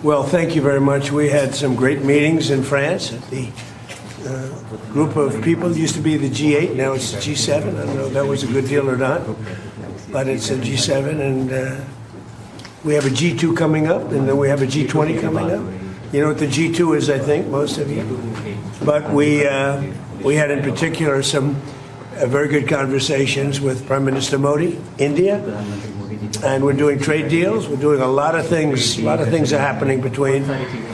Well, thank you very much. We had some great meetings in France. The group of people used to be the G8, now it's the G7. I don't know if that was a good deal or not, but it's a G7, and we have a G2 coming up, and then we have a G20 coming up. You know what the G2 is, I think, most of you. But we had in particular some very good conversations with Prime Minister Modi, India, and we're doing trade deals. We're doing a lot of things. A lot of things are happening between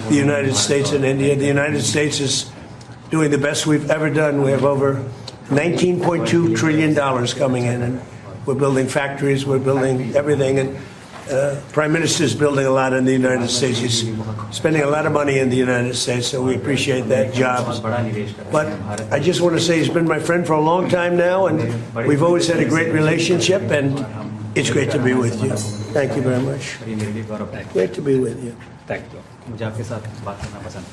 the United States and India. The United States is doing the best we've ever done. We have over $19.2 trillion coming in, and we're building factories. We're building everything, and Prime Minister is building a lot in the United States. He's spending a lot of money in the United States, so we appreciate that, jobs. But I just want to say he's been my friend for a long time now, and we've always had a great relationship, and it's great to be with you. Thank you very much. Great to be with you. Thank you. मुझे आपके साथ बात करना पसंद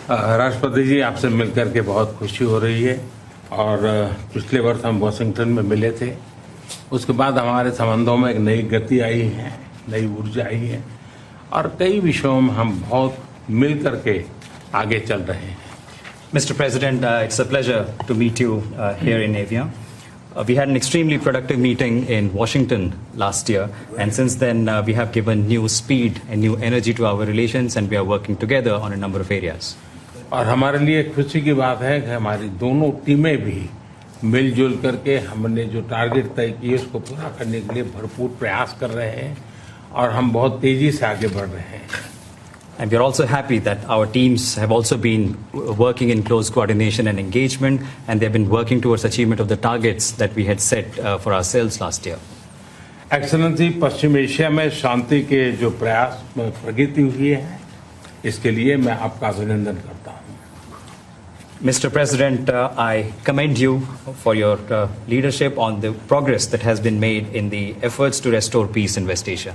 है। राष्ट्रपति जी, आपसे मिलकर के बहुत खुशी हो रही है और पिछले वर्ष हम वाशिंगटन में मिले थे। उसके बाद हमारे संबंधों में एक नई गति आई है, नई ऊर्जा आई है और कई विषयों में हम बहुत मिल करके आगे चल रहे हैं। Mr. President, it's a pleasure to meet you here in Avia. We had an extremely productive meeting in Washington last year, and since then we have given new speed and new energy to our relations, and we are working together on a number of areas. और हमारे लिए खुशी की बात है कि हमारी दोनों टीमें भी मिलजुल करके हमने जो टारगेट तय किए उसको पूरा करने के लिए भरपूर प्रयास कर रहे हैं और हम बहुत तेजी से आगे बढ़ रहे हैं। And we are also happy that our teams have also been working in close coordination and engagement, and they have been working towards achievement of the targets that we had set for ourselves last year. Excellency, Paschim Asia में शांति के जो प्रयास में प्रगति हुई है, इसके लिए मैं आपका अभिनंदन करता हूं। Mr. President, I commend you for your leadership on the progress that has been made in the efforts to restore peace in West Asia.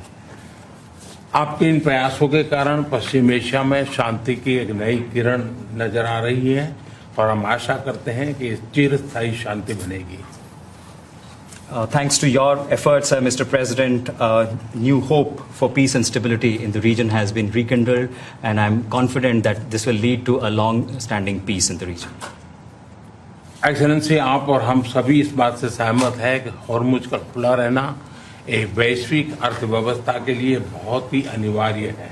आपके इन प्रयासों के कारण पश्चिम एशिया में शांति की एक नई किरण नजर आ रही है और हम आशा करते हैं कि चिरस्थायी शांति बनेगी। Thanks to your efforts, Mr. President, new hope for peace and stability in the region has been rekindled, and I'm confident that this will lead to a long-standing peace in the region. Excellency, आप और हम सभी इस बात से सहमत हैं कि हॉर्मुज का खुला रहना एक वैश्विक अर्थव्यवस्था के लिए बहुत ही अनिवार्य है।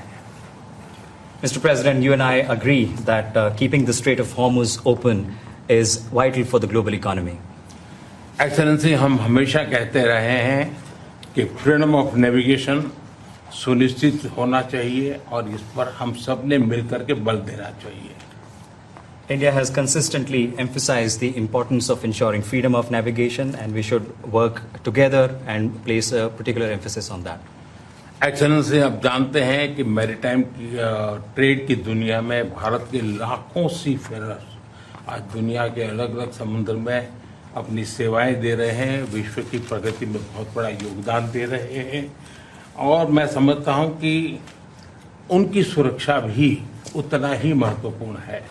Mr. President, you and I agree that keeping the Strait of Hormuz open is vital for the global economy. Excellency, हम हमेशा कहते रहे हैं कि फ्रीडम ऑफ नेविगेशन सुनिश्चित होना चाहिए और इस पर हम सब ने मिलकर के बल देना चाहिए। India has consistently emphasized the importance of ensuring freedom of navigation, and we should work together and place a particular emphasis on that. Excellency, आप जानते हैं कि मैरीटाइम ट्रेड की दुनिया में भारत के लाखों सी फेरर्स आज दुनिया के अलग अलग समुद्र में अपनी सेवाएं दे रहे हैं, विश्व की प्रगति में बहुत बड़ा योगदान दे रहे हैं और मैं समझता हूं कि उनकी सुरक्षा भी उतना ही महत्वपूर्ण है।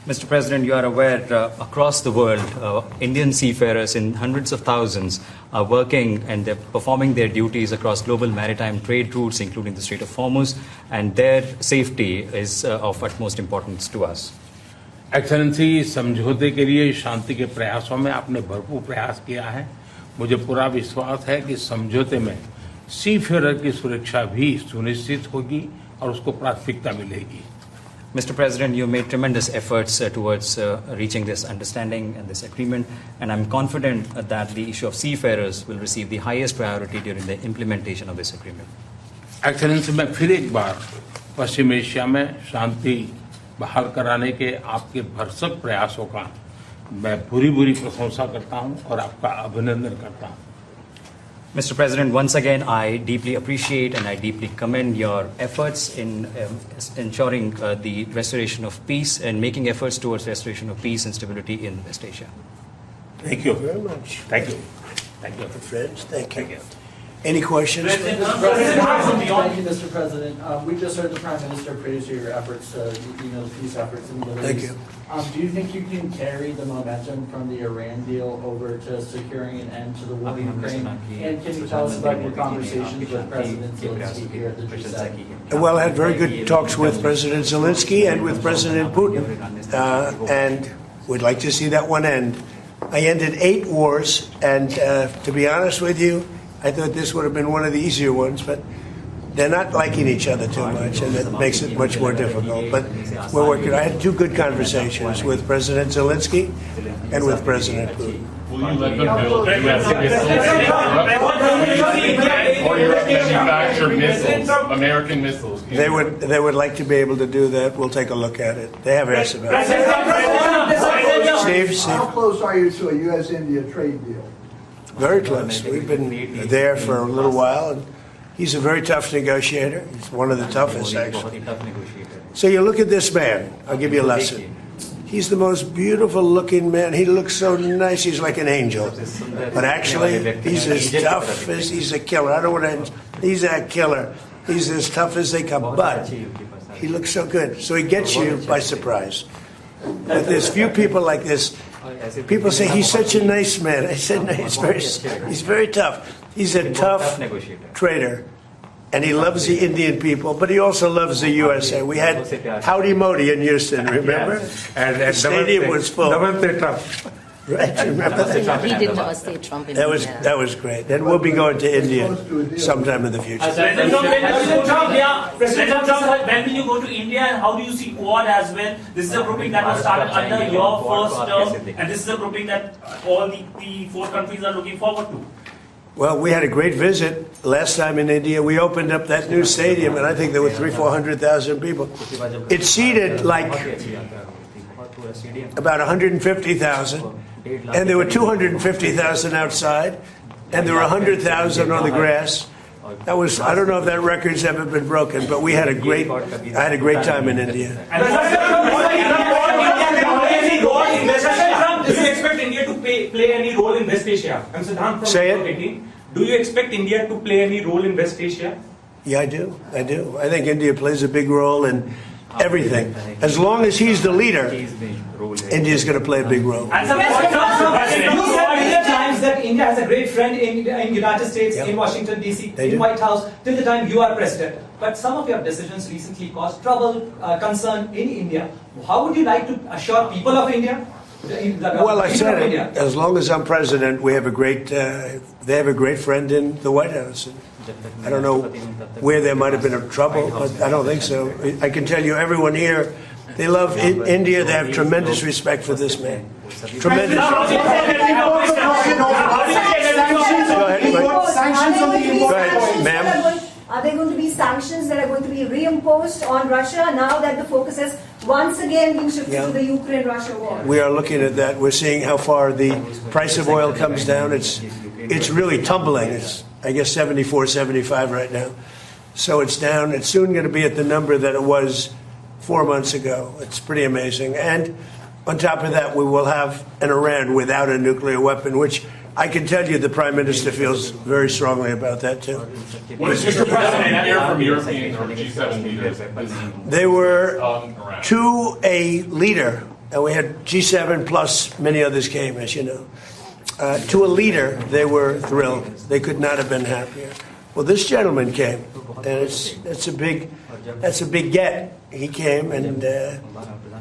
Mr. President, you are aware across the world, Indian seafarers in hundreds of thousands are working and they're performing their duties across global maritime trade routes, including the Strait of Hormuz, and their safety is of utmost importance to us. Excellency, समझौते के लिए शांति के प्रयासों में आपने भरपूर प्रयास किया है। मुझे पूरा विश्वास है कि समझौते में सीफेरर की सुरक्षा भी सुनिश्चित होगी और उसको प्राथमिकता मिलेगी। Mr. President, you made tremendous efforts towards reaching this understanding and this agreement, and I'm confident that the issue of seafarers will receive the highest priority during the implementation of this agreement. Excellency, मैं फिर एक बार पश्चिम Asia में शांति बहाल कराने के आपके भरसक प्रयासों का मैं पूरी प्रशंसा करता हूं और आपका अभिनंदन करता हूं। Mr. President, once again, I deeply appreciate and I deeply commend your efforts in ensuring the restoration of peace and making efforts towards restoration of peace and stability in West Asia. Thank you very much. Thank you. Thank you. Friends, thank you. Thank you. Any questions? Thank you, Mr. President. We just heard the Prime Minister praise your efforts, the peace efforts in the Middle Thank East. you. Do you think you can carry the momentum from the Iran deal over to securing an end to the war in Ukraine? And can you tell us about your conversations with President Zelensky here at the G7? Well, I had very good talks with President Zelensky and with President Putin, and we'd like to see that one end. I ended 8 wars, and to be honest with you, I thought this would have been one of the easier ones, but they're not liking each other too much, and it makes it much more difficult. But we're working. I had 2 good conversations with President Zelensky and with President Putin. Will you let them build U.S. missiles in Europe? Or Europe manufacture missiles, American missiles? They would like to be able to do that. We'll take a look at it. They have asked about it. Steve? How close are you to a U.S.-India trade deal? Very close. We've been there for a little while, and he's a very tough negotiator. He's one of the toughest, actually. So you look at this man. I'll give you a lesson. He's the most beautiful-looking man. He looks so nice. He's like an angel. But actually, he's as tough as he's a killer. I don't want to. He's a killer. He's as tough as they come. But he looks so good. So he gets you by surprise. But there's few people like this. People say he's such a nice man. I said no, he's very tough. He's a tough trader, and he loves the Indian people, but he also loves the USA. We had Howdy Modi in Houston, remember? And the stadium was full. Right, remember that? He did Namaste Trump in That was great. And we'll be going to India sometime in the future. President Trump, when will you go to India and how do you see Quad as well? This is a grouping that was started under your first term, and this is a grouping that all the 4 countries are looking forward to. Well, we had a great visit last time in India. We opened up that new stadium, and I think there were 400,000 people. It seated like about 150,000, and there were 250,000 outside, and there were 100,000 on the grass. That was, I don't know if that record's ever been broken, but I had a great time in India. Do you expect India to play any role in West Asia? Say it. Do you expect India to play any role in West Asia? Yeah, I do. I think India plays a big role in everything. As long as he's the leader, India's going to play a big role. And you said many times that India has a great friend in United States, in Washington D.C., in White House, till the time you are president. But some of your decisions recently caused trouble, concern in India. How would you like to assure people of India? Well, I said it. As long as I'm president, we have a great. They have a great friend in the White House. I don't know where there might have been a trouble, but I don't think so. I can tell you, everyone here, they love India. They have tremendous respect for this man. Tremendous. Go ahead, ma'am. Are there going to be sanctions that are going to be reimposed on Russia now that the focus has once again been shifted to the Ukraine-Russia war? We are looking at that. We're seeing how far the price of oil comes down. It's really tumbling. It's, I guess, 74, 75 right now. So it's down. It's soon going to be at the number that it was 4 months ago. It's pretty amazing. And on top of that, we will have an Iran without a nuclear weapon, which I can tell you the Prime Minister feels very strongly about that, too. Mr. President, hear from European or G7 leaders? They were to a leader, and we had G7 plus many others came, as you know. To a leader, they were thrilled. They could not have been happier. Well, this gentleman came, and that's a big get. He came, and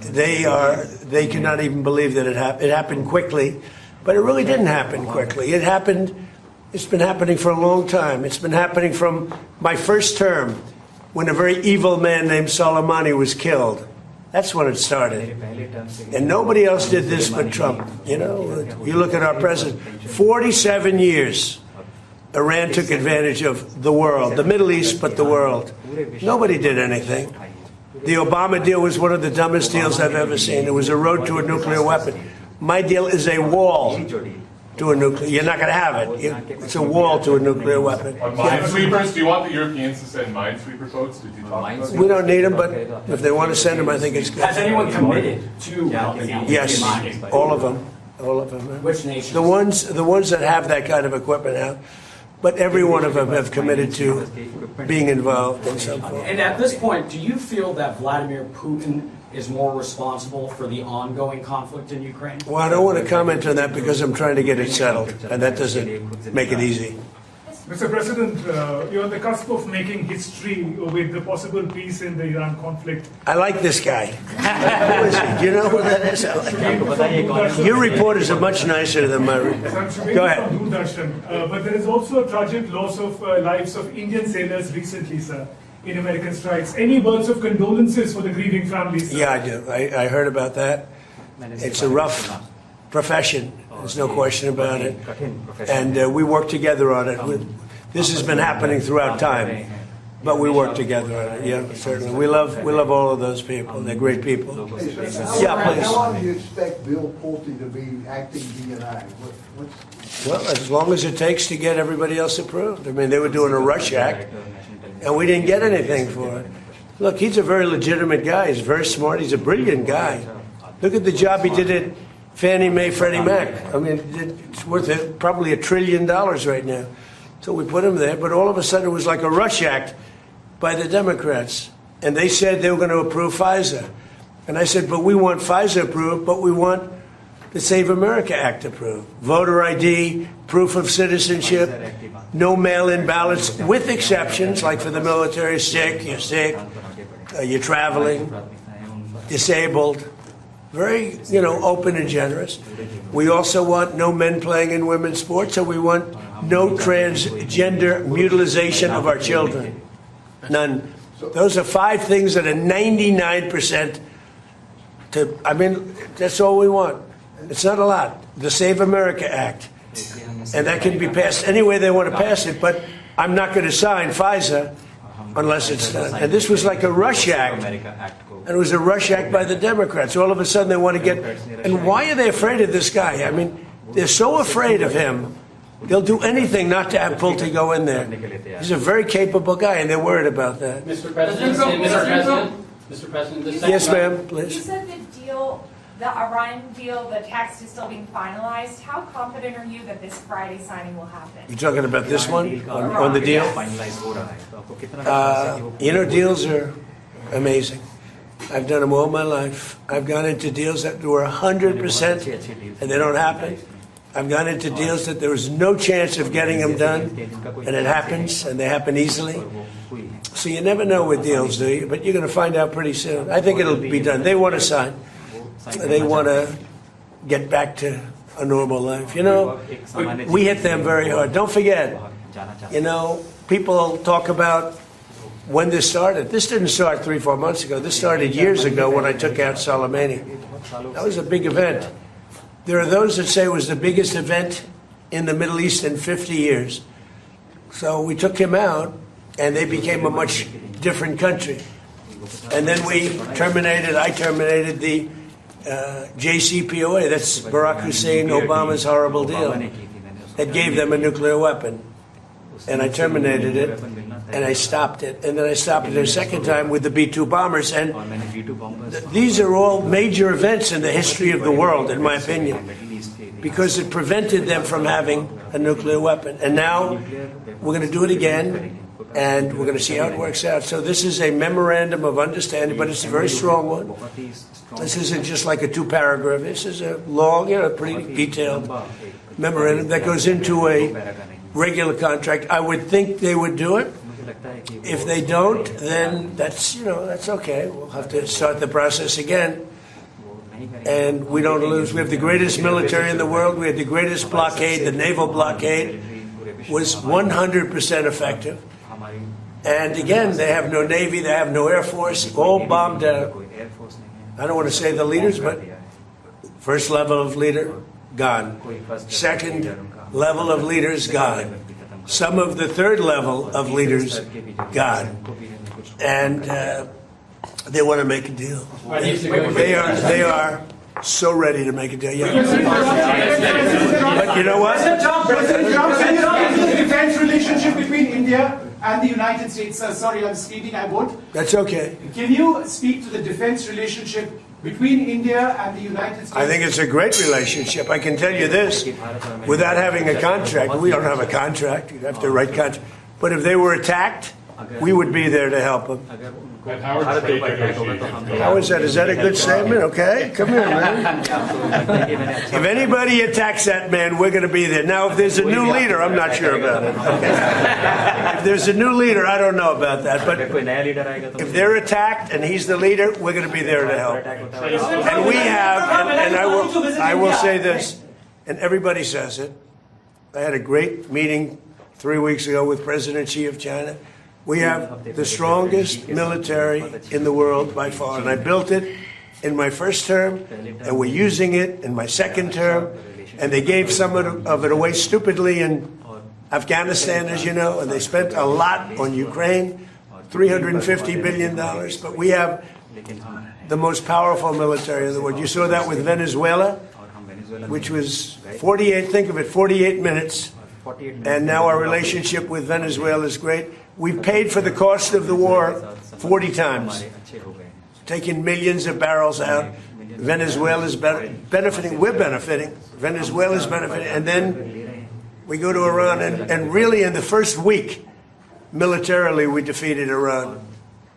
they cannot even believe that it happened. It happened quickly. But it really didn't happen quickly. It's been happening for a long time. It's been happening from my first term when a very evil man named Soleimani was killed. That's when it started. And nobody else did this but Trump. You know, you look at our president, 47 years, Iran took advantage of the world, the Middle East, but the world. Nobody did anything. The Obama deal was one of the dumbest deals I've ever seen. It was a road to a nuclear weapon. My deal is a wall to a nuclear. You're not going to have it. It's a wall to a nuclear weapon. Minesweepers? Do you want the Europeans to send minesweeper boats? Did you talk about that? We don't need them, but if they want to send them, I think it's good. Has anyone committed to Yes, all of them. All of them. Which nations? The ones that have that kind of equipment have. but every one of them have committed to being involved in some form. And at this point, do you feel that Vladimir Putin is more responsible for the ongoing conflict in Ukraine? Well, I don't want to comment on that because I'm trying to get it settled, and that doesn't make it easy. Mr. President, you're on the cusp of making history with the possible peace in the Iran conflict. I like this guy. Who is he? Do you know who that is? I like him. Your reporters are much nicer than my reporters. Go ahead. But there is also a tragic loss of lives of Indian sailors recently, sir, in American strikes. Any words of condolences for the grieving families, sir? Yeah, I do. I heard about that. It's a rough profession. There's no question about it. And we work together on it. This has been happening throughout time, but we work together on it. Yeah, certainly. We love all of those people. They're great people. Yeah, please. How long do you expect Bill Pulte to be acting DNI? Well, as long as it takes to get everybody else approved. I mean, they were doing a rush act, and we didn't get anything for it. Look, he's a very legitimate guy. He's very smart. He's a brilliant guy. Look at the job he did at Fannie Mae, Freddie Mac. I mean, it's worth probably $1 trillion right now. So we put him there, but all of a sudden it was like a rush act by the Democrats. And they said they were going to approve FISA. And I said, but we want FISA approved, but we want the Save America Act approved. Voter ID, proof of citizenship, no mail-in ballots, with exceptions, like for the military, you're sick, you're traveling, disabled. Very, open and generous. We also want no men playing in women's sports, and we want no transgender mutilization of our children. None. Those are 5 things that are 99% that's all we want. It's not a lot. The Save America Act. And that can be passed any way they want to pass it, but I'm not going to sign FISA unless it's done. And this was like a rush act. And it was a rush act by the Democrats. All of a sudden they want to get... And why are they afraid of this guy? I mean, they're so afraid of him, they'll do anything not to have Pulte go in there. He's a very capable guy, and they're worried about that. Mr. President, Mr. President, yes, ma'am, please. You said the Iran deal, the text is still being finalized. How confident are you that this Friday signing will happen? You're talking about this one, on the deal? Deals are amazing. I've done them all my life. I've gone into deals that were 100% and they don't happen. I've gone into deals that there was no chance of getting them done, and it happens, and they happen easily. So you never know with deals, do you? But you're going to find out pretty soon. I think it'll be done. They want to sign. They want to get back to a normal life. We hit them very hard. Don't forget, people talk about when this started. This didn't start 3-4 months ago. This started years ago when I took out Soleimani. That was a big event. There are those that say it was the biggest event in the Middle East in 50 years. So we took him out, and they became a much different country. And then I terminated the JCPOA, that's Barack Hussein Obama's horrible deal, that gave them a nuclear weapon. And I terminated it, and I stopped it. And then I stopped it a second time with the B-2 bombers. And these are all major events in the history of the world, in my opinion, because it prevented them from having a nuclear weapon. And now we're going to do it again, and we're going to see how it works out. So this is a memorandum of understanding, but it's a very strong one. This isn't just like a 2-paragraph. This is a long, pretty detailed memorandum that goes into a regular contract. I would think they would do it. If they don't, then that's okay. We'll have to start the process again. And we don't lose. We have the greatest military in the world. We had the greatest blockade. The naval blockade was 100% effective. And again, they have no Navy, they have no Air Force, all bombed out. I don't want to say the leaders, but first level of leader, gone. Second level of leaders, gone. Some of the third level of leaders, gone. And they want to make a deal. They are so ready to make a deal. Yeah. But you know what? President Trump said the defense relationship between India and the United States. Sorry, I'm speaking. I won't. That's okay. Can you speak to the defense relationship between India and the United States? I think it's a great relationship. I can tell you this, without having a contract, we don't have a contract, you'd have to write contract. But if they were attacked, we would be there to help them. And how are trade negotiations? How is that? Is that a good statement? Okay, come here, man. If anybody attacks that man, we're going to be there. Now, if there's a new leader, I'm not sure about it. Okay. If there's a new leader, I don't know about that. But if they're attacked and he's the leader, we're going to be there to help. And we have, and I will say this, and everybody says it. I had a great meeting 3 weeks ago with President Xi of China. We have the strongest military in the world by far, and I built it in my first term, and we're using it in my second term, and they gave some of it away stupidly in Afghanistan, as you know, and they spent a lot on Ukraine, $350 billion, but we have the most powerful military in the world. You saw that with Venezuela, which was 48 minutes, and now our relationship with Venezuela is great. We've paid for the cost of the war 40 times, taking millions of barrels out. Venezuela's benefiting, we're benefiting, Venezuela's benefiting, and then we go to Iran, and really in the first week, militarily, we defeated Iran.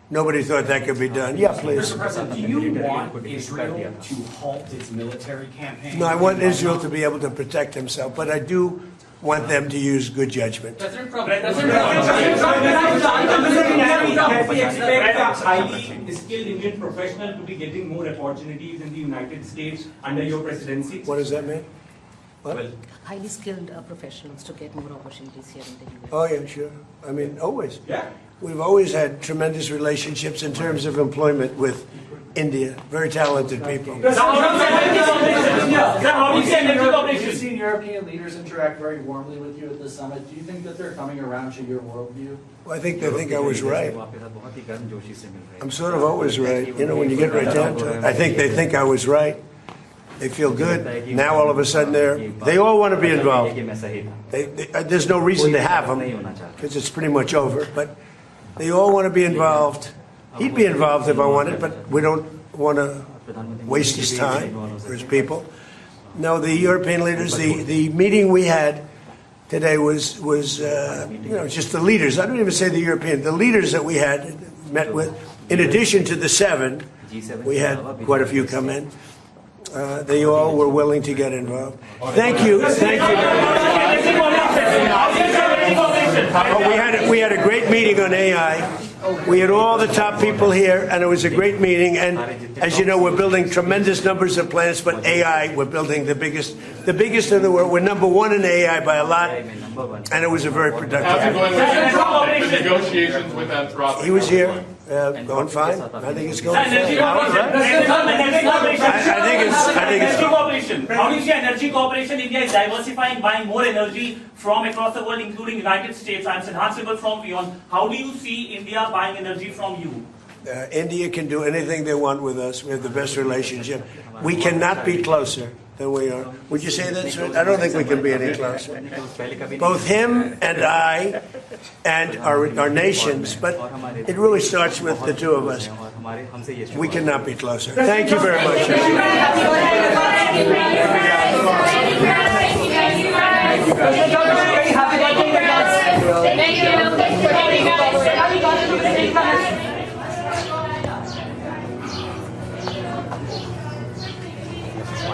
Nobody thought that could be done. Yeah, please. Mr. President, do you want Israel to halt its military campaign? No, I want Israel to be able to protect himself, but I do want them to use good judgment. President Trump, can we expect a highly skilled Indian professional to be getting more opportunities in the United States under your presidency? What does that mean? What? Well, highly skilled professionals to get more opportunities here in the US. Oh, yeah, sure. I mean, always. Yeah. We've always had tremendous relationships in terms of employment with India. Very talented people. We've seen European leaders interact very warmly with you at the summit. Do you think that they're coming around to your worldview? Well, I think they think I was right. I'm sort of always right. You know, when you get right down to it. I think they think I was right. They feel good. Now all of a sudden they all want to be involved. There's no reason to have them because it's pretty much over. But they all want to be involved. He'd be involved if I wanted, but we don't want to waste his time or his people. No, the European leaders, the meeting we had today was just the leaders. I don't even say the European, the leaders that we had met with. In addition to the 7, we had quite a few come in. They all were willing to get involved. Thank you. Thank you. We had a great meeting on AI. We had all the top people here, and it was a great meeting. And as you know, we're building tremendous numbers of plants, but AI, we're building the biggest in the world. We're number 1 in AI by a lot, and it was a very productive. How's it going with Anthropic? Negotiations with Anthropic? He was here. Going fine. I think it's going fine. Energy cooperation. How do you see energy cooperation? India is diversifying, buying more energy from across the world, including United States. I'm enhanceable from beyond. How do you see India buying energy from you? India can do anything they want with us. We have the best relationship. We cannot be closer than we are. Would you say that, sir? I don't think we can be any closer. Both him and I and our nations, but it really starts with the two of us. We cannot be closer. Thank you very much.